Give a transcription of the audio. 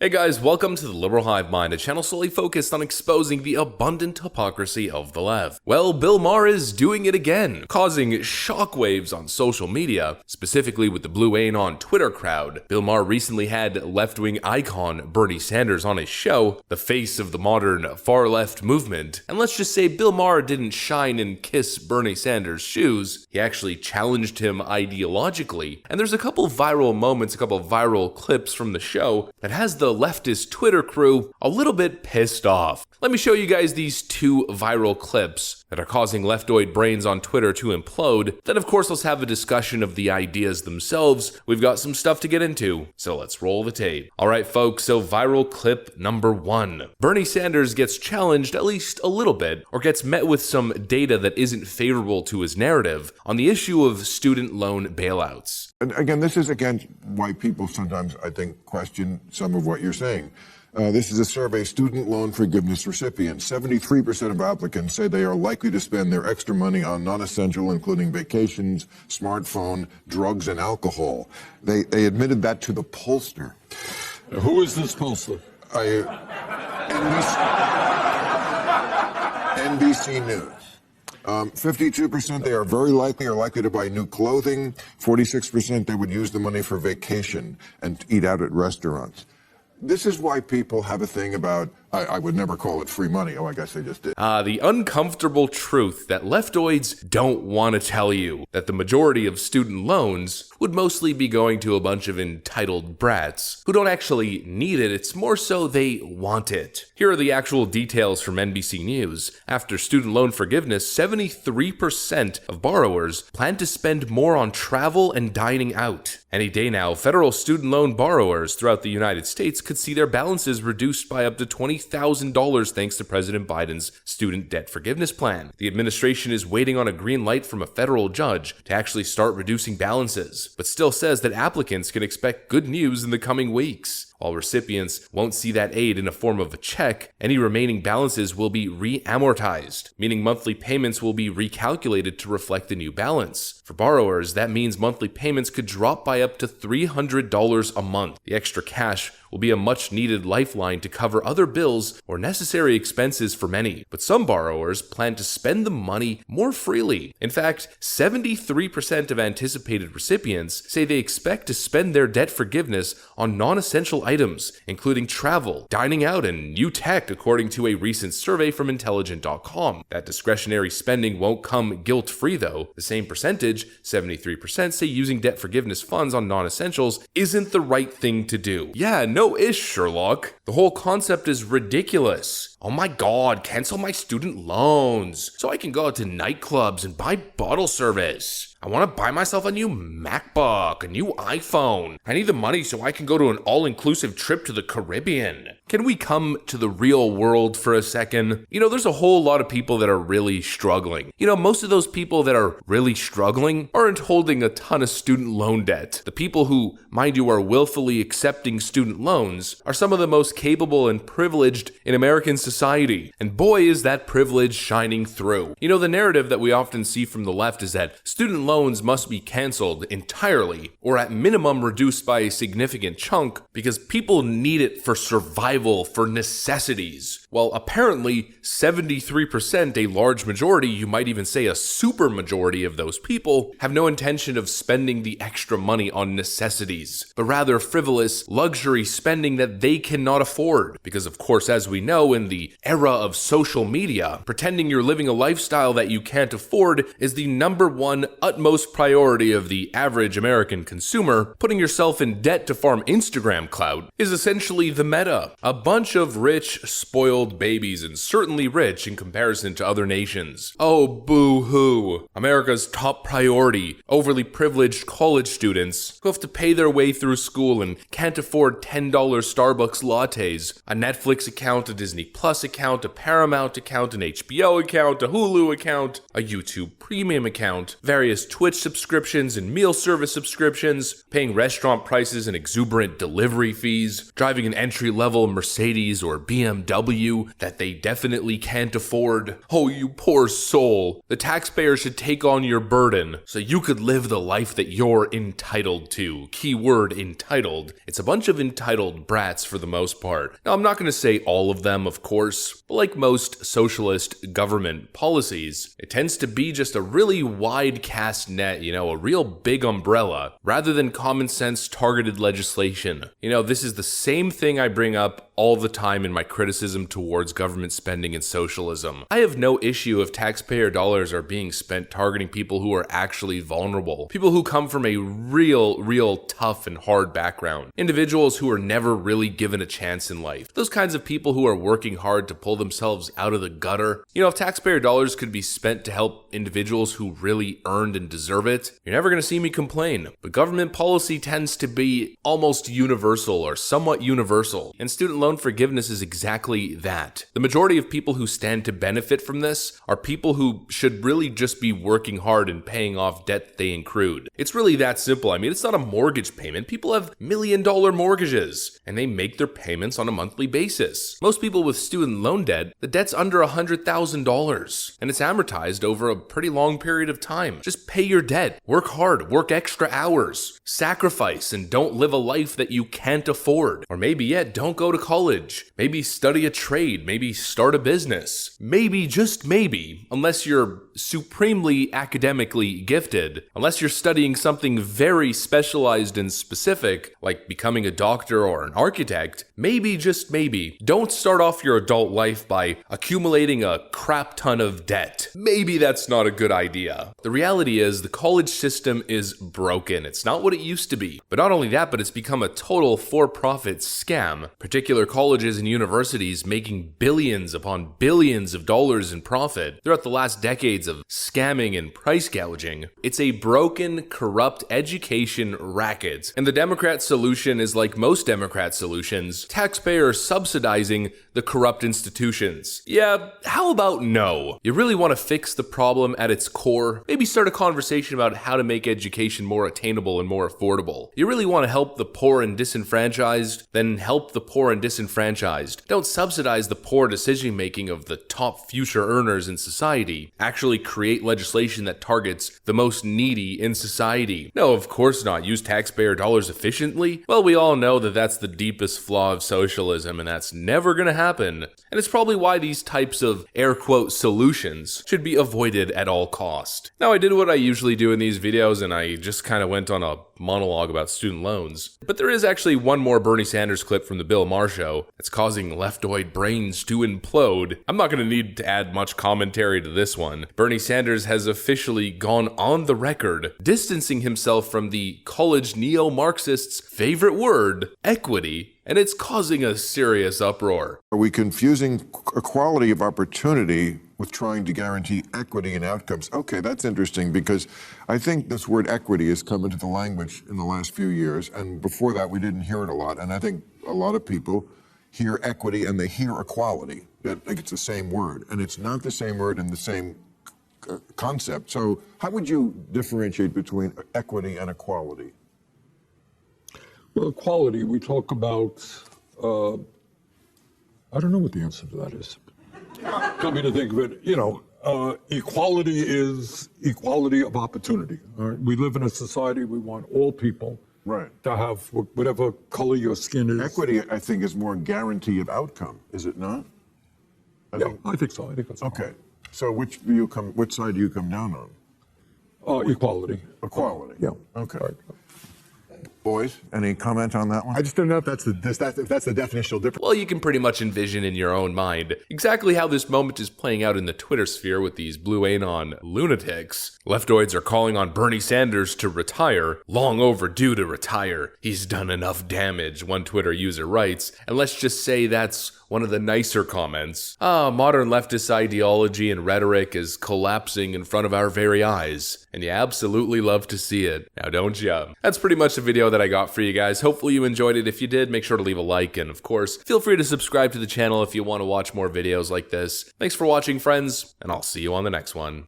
Hey guys, welcome to the Liberal Hive Mind, a channel solely focused on exposing the abundant hypocrisy of the left. Well, Bill Maher is doing it again, causing shockwaves on social media, specifically with the Blue Ain on Twitter crowd. Bill Maher recently had left-wing icon Bernie Sanders on his show, the face of the modern far-left movement, and let's just say Bill Maher didn't shine and kiss Bernie Sanders' shoes. He actually challenged him ideologically, and there's a couple viral moments, a couple viral clips from the show that has the leftist Twitter crew a little bit pissed off. Let me show you guys these two viral clips that are causing leftoid brains on Twitter to implode. Then of course let's have a discussion of the ideas themselves. We've got some stuff to get into, so let's roll the tape. Alright folks, so viral clip number 1. Bernie Sanders gets challenged at least a little bit, or gets met with some data that isn't favorable to his narrative on the issue of student loan bailouts. And again, this is against why people sometimes, I think, question some of what you're saying. This is a survey, student loan forgiveness recipients. 73% of applicants say they are likely to spend their extra money on non-essential, including vacations, smartphone, drugs, and alcohol. They admitted that to the pollster. Who is this pollster? NBC News. 52% they are very likely to buy new clothing. 46% they would use the money for vacation and eat out at restaurants. This is why people have a thing about, I would never call it free money. Oh, I guess they just did. The uncomfortable truth that leftoids don't want to tell you, that the majority of student loans would mostly be going to a bunch of entitled brats who don't actually need it. It's more so they want it. Here are the actual details from NBC News. After student loan forgiveness, 73% of borrowers plan to spend more on travel and dining out. Any day now, federal student loan borrowers throughout the United States could see their balances reduced by up to $20,000 thanks to President Biden's student debt forgiveness plan. The administration is waiting on a green light from a federal judge to actually start reducing balances, but still says that applicants can expect good news in the coming weeks. While recipients won't see that aid in a form of a check, any remaining balances will be re-amortized, meaning monthly payments will be recalculated to reflect the new balance. For borrowers, that means monthly payments could drop by up to $300 a month. The extra cash will be a much-needed lifeline to cover other bills or necessary expenses for many, but some borrowers plan to spend the money more freely. In fact, 73% of anticipated recipients say they expect to spend their debt forgiveness on non-essential items, including travel, dining out, and new tech, according to a recent survey from Intelligent.com. That discretionary spending won't come guilt-free though. The same percentage, 73%, say using debt forgiveness funds on non-essentials isn't the right thing to do. Yeah, no ish, Sherlock. The whole concept is ridiculous. Oh my god, cancel my student loans so I can go out to nightclubs and buy bottle service. I want to buy myself a new MacBook, a new iPhone. I need the money so I can go to an all-inclusive trip to the Caribbean. Can we come to the real world for a second? You know, there's a whole lot of people that are really struggling. You know, most of those people that are really struggling aren't holding a ton of student loan debt. The people who, mind you, are willfully accepting student loans are some of the most capable and privileged in American society. And boy, is that privilege shining through. You know, the narrative that we often see from the left is that student loans must be canceled entirely, or at minimum reduced by a significant chunk, because people need it for survival, for necessities. Well, apparently 73%, a large majority, you might even say a super majority of those people, have no intention of spending the extra money on necessities, but rather frivolous luxury spending that they cannot afford. Because of course, as we know, in the era of social media, pretending you're living a lifestyle that you can't afford is the number one utmost priority of the average American consumer. Putting yourself in debt to farm Instagram clout is essentially the meta. A bunch of rich, spoiled babies, and certainly rich in comparison to other nations. Oh, boo-hoo. America's top priority, overly privileged college students who have to pay their way through school and can't afford $10 Starbucks lattes lattes, a Netflix account, a Disney Plus account, a Paramount account, an HBO account, a Hulu account, a YouTube Premium account, various Twitch subscriptions and meal service subscriptions, paying restaurant prices and exuberant delivery fees, driving an entry-level Mercedes or BMW that they definitely can't afford. Oh, you poor soul. The taxpayer should take on your burden so you could live the life that you're entitled to. Keyword entitled. It's a bunch of entitled brats for the most part. Now, I'm not going to say all of them, of course, but like most socialist government policies, it tends to be just a really wide cast net, a real big umbrella, rather than common sense targeted legislation. This is the same thing I bring up all the time in my criticism towards government spending and socialism. I have no issue if taxpayer dollars are being spent targeting people who are actually vulnerable, people who come from a real tough and hard background, individuals who are never really given a chance in life, those kinds of people who are working hard to pull themselves out of the gutter. If taxpayer dollars could be spent to help individuals who really earned and deserve it, you're never going to see me complain. But government policy tends to be almost universal or somewhat universal, and student loan forgiveness is exactly that. The majority of people who stand to benefit from this are people who should really just be working hard and paying off debt they accrued. It's really that simple. It's not a mortgage payment. People have million-dollar mortgages, and they make their payments on a monthly basis. Most people with student loan debt, the debt's under $100,000, and it's amortized over a pretty long period of time. Just pay your debt, work hard, work extra hours, sacrifice, and don't live a life that you can't afford. Or maybe yet, don't go to college. Maybe study a trade, maybe start a business. Maybe, just maybe, unless you're supremely academically gifted, unless you're studying something very specialized and specific, like becoming a doctor or an architect, maybe, just maybe, don't start off your adult life by accumulating a crap ton of debt. Maybe that's not a good idea. The reality is the college system is broken. It's not what it used to be. But not only that, but it's become a total for-profit scam. Particular colleges and universities making billions upon billions of dollars in profit throughout the last decades of scamming and price gouging. It's a broken, corrupt education racket. And the Democrat solution is like most Democrat solutions, taxpayers subsidizing the corrupt institutions. Yeah, how about no? You really want to fix the problem at its core? Maybe start a conversation about how to make education more attainable and more affordable. You really want to help the poor and disenfranchised? Then help the poor and disenfranchised. Don't subsidize the poor decision making of the top future earners in society. Actually create legislation that targets the most needy in society. No, of course not. Use taxpayer dollars efficiently? Well, we all know that that's the deepest flaw of socialism, and that's never gonna happen. And it's probably why these types of air quote solutions should be avoided at all cost. Now, I did what I usually do in these videos, and I just kind of went on a monologue about student loans. But there is actually one more Bernie Sanders clip from the Bill Maher show that's causing leftoid brains to implode. I'm not going to need to add much commentary to this one. Bernie Sanders has officially gone on the record, distancing himself from the college neo-Marxists' favorite word, equity, and it's causing a serious uproar. Are we confusing equality of opportunity with trying to guarantee equity in outcomes? Okay, that's interesting, because I think this word equity has come into the language in the last few years, and before that we didn't hear it a lot. And I think a lot of people hear equity and they hear equality. I think it's the same word, and it's not the same word and the same concept. So how would you differentiate between equity and equality? Well, equality, we talk about, I don't know what the answer to that is. Come to think of it, equality is equality of opportunity. All right? We live in a society, we want all people to have whatever color your skin is. Equity, I think, is more guarantee of outcome, is it not? I think so. I think that's okay. So which side do you come down on? Equality. Equality. Yeah. Okay. Right. Boys, any comment on that one? I just don't know if that's the definitional difference. Well, you can pretty much envision in your own mind exactly how this moment is playing out in the Twitter sphere with these Blue Anon lunatics. Leftoids are calling on Bernie Sanders to retire. Long overdue to retire. He's done enough damage, one Twitter user writes. And let's just say that's one of the nicer comments. Modern leftist ideology and rhetoric is collapsing in front of our very eyes. And you absolutely love to see it. Now, don't ya? That's pretty much the video that I got for you guys. Hopefully you enjoyed it. If you did, make sure to leave a like, and of course, feel free to subscribe to the channel if you want to watch more videos like this. Thanks for watching, friends, and I'll see you on the next one.